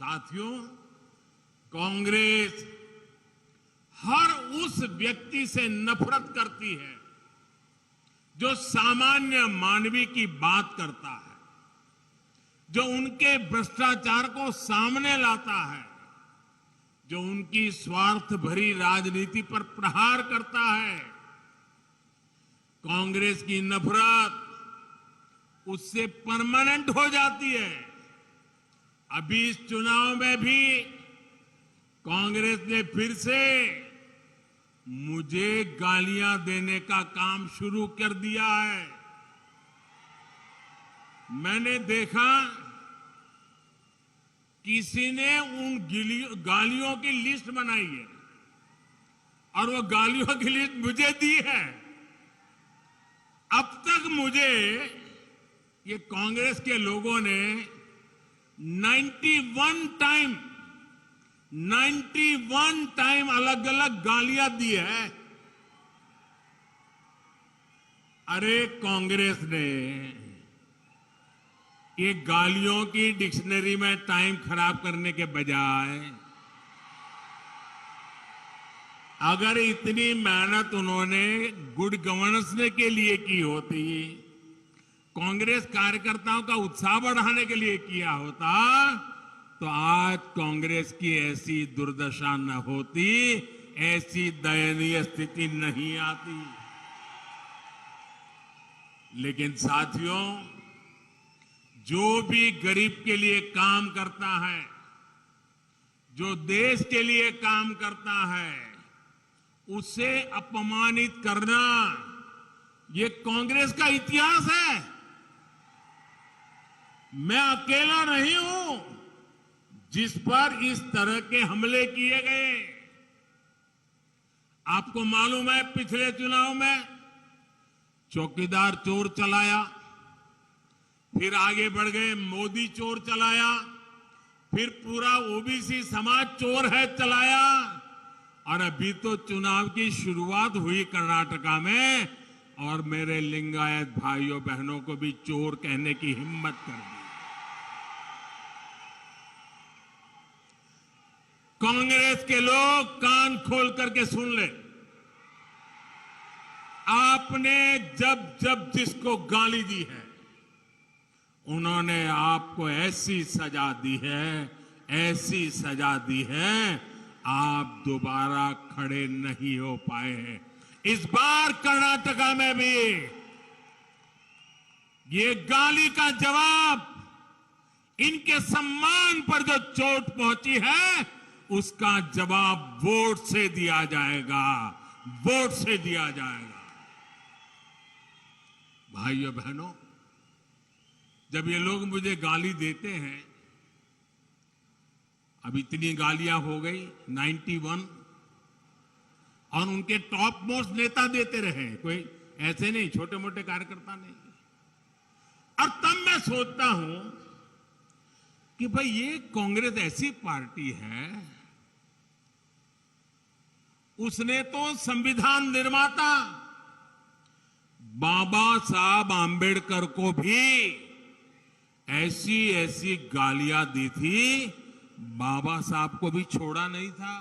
साथियों, कांग्रेस हर उस व्यक्ति से नफरत करती है जो सामान्य मानवी की बात करता है, जो उनके भ्रष्टाचार को सामने लाता है, जो उनकी स्वार्थ भरी राजनीति पर प्रहार करता है। कांग्रेस की नफरत उससे परमानेंट हो जाती है। अभी इस चुनाव में भी कांग्रेस ने फिर से मुझे गालियां देने का काम शुरू कर दिया है। मैंने देखा किसी ने उन गालियों की लिस्ट बनाई है और वो गालियों की लिस्ट मुझे दी है। अब तक मुझे ये कांग्रेस के लोगों ने 91 टाइम अलग अलग गालियां दी है। अरे कांग्रेस ने ये गालियों की डिक्शनरी में टाइम खराब करने के बजाय अगर इतनी मेहनत उन्होंने गुड गवर्नेंस के लिए की होती, कांग्रेस कार्यकर्ताओं का उत्साह बढ़ाने के लिए किया होता, तो आज कांग्रेस की ऐसी दुर्दशा न होती, ऐसी दयनीय स्थिति नहीं आती। लेकिन साथियों, जो भी गरीब के लिए काम करता है, जो देश के लिए काम करता है, उसे अपमानित करना ये कांग्रेस का इतिहास है। मैं अकेला नहीं हूं जिस पर इस तरह के हमले किए गए। आपको मालूम है, पिछले चुनाव में चौकीदार चोर चलाया, फिर आगे बढ़ गए मोदी चोर चलाया, फिर पूरा ओबीसी समाज चोर है चलाया, और अभी तो चुनाव की शुरुआत हुई कर्नाटका में और मेरे लिंगायत भाइयों बहनों को भी चोर कहने की हिम्मत कर दी। कांग्रेस के लोग कान खोल करके सुन ले, आपने जब जब जिसको गाली दी है, उन्होंने आपको ऐसी सजा दी है, ऐसी सजा दी है, आप दोबारा खड़े नहीं हो पाए हैं। इस बार कर्नाटका में भी ये गाली का जवाब, इनके सम्मान पर जो चोट पहुंची है, उसका जवाब वोट से दिया जाएगा, वोट से दिया जाएगा। भाइयों बहनों, जब ये लोग मुझे गाली देते हैं, अब इतनी गालियां हो गई 91, और उनके टॉप मोस्ट नेता देते रहे, कोई ऐसे नहीं, छोटे मोटे कार्यकर्ता नहीं। और तब मैं सोचता हूं कि भाई ये कांग्रेस ऐसी पार्टी है, उसने तो संविधान निर्माता बाबा साहब आंबेडकर को भी ऐसी ऐसी गालियां दी थी, बाबा साहब को भी छोड़ा नहीं था।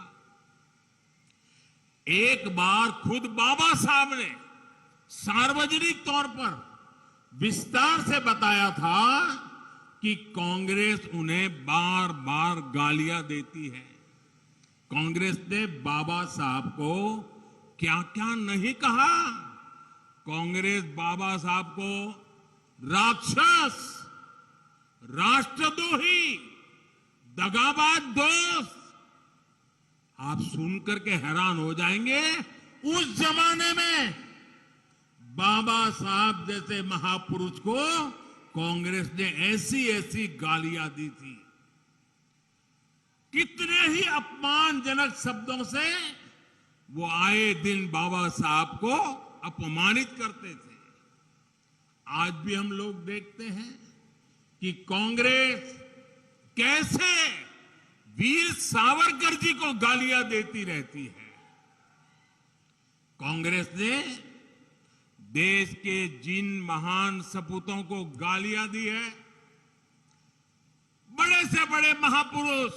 एक बार खुद बाबा साहब ने सार्वजनिक तौर पर विस्तार से बताया था कि कांग्रेस उन्हें बार बार गालियां देती है। कांग्रेस ने बाबा साहब को क्या क्या नहीं कहा। कांग्रेस बाबा साहब को राक्षस, राष्ट्रद्रोही, दगाबाज दोस्त, आप सुनकर के हैरान हो जाएंगे। उस जमाने में बाबा साहब जैसे महापुरुष को कांग्रेस ने ऐसी ऐसी गालियां दी थी। कितने ही अपमानजनक शब्दों से वो आए दिन बाबा साहब को अपमानित करते थे। आज भी हम लोग देखते हैं कि कांग्रेस कैसे वीर सावरकर जी को गालियां देती रहती है। कांग्रेस ने देश के जिन महान सपूतों को गालियां दी है, बड़े बड़े से बड़े महापुरुष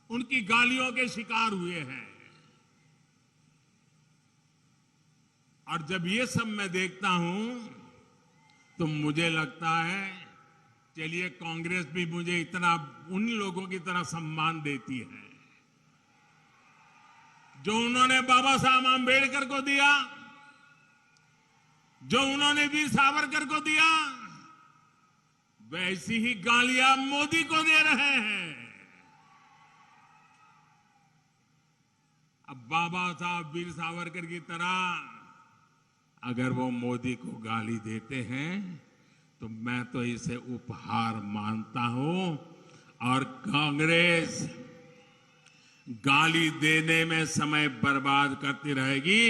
उनकी गालियों के शिकार हुए हैं। और जब ये सब मैं देखता हूं तो मुझे लगता है चलिए कांग्रेस भी मुझे इतना उन लोगों की तरह सम्मान देती है जो उन्होंने बाबा साहब आंबेडकर को दिया, जो उन्होंने वीर सावरकर को दिया, वैसी ही गालियां मोदी को दे रहे हैं। अब बाबा साहब वीर सावरकर की तरह अगर वो मोदी को गाली देते हैं तो मैं तो इसे उपहार मानता हूं। और कांग्रेस गाली देने में समय बर्बाद करती रहेगी,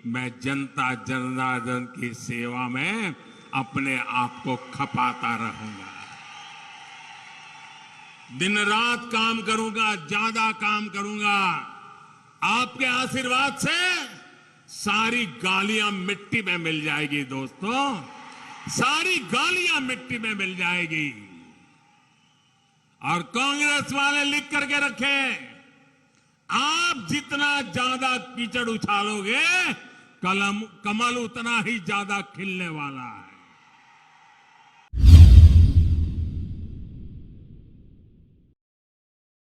मैं जनता जनार्दन की सेवा में अपने आप को खपाता रहूंगा। दिन रात काम करूंगा, ज्यादा काम करूंगा। आपके आशीर्वाद से सारी गालियां मिट्टी में मिल जाएगी दोस्तों, सारी गालियां मिट्टी में मिल जाएगी। और कांग्रेस वाले लिख करके रखें, आप जितना ज्यादा कीचड़ उछालोगे कमल उतना ही ज्यादा खिलने वाला है।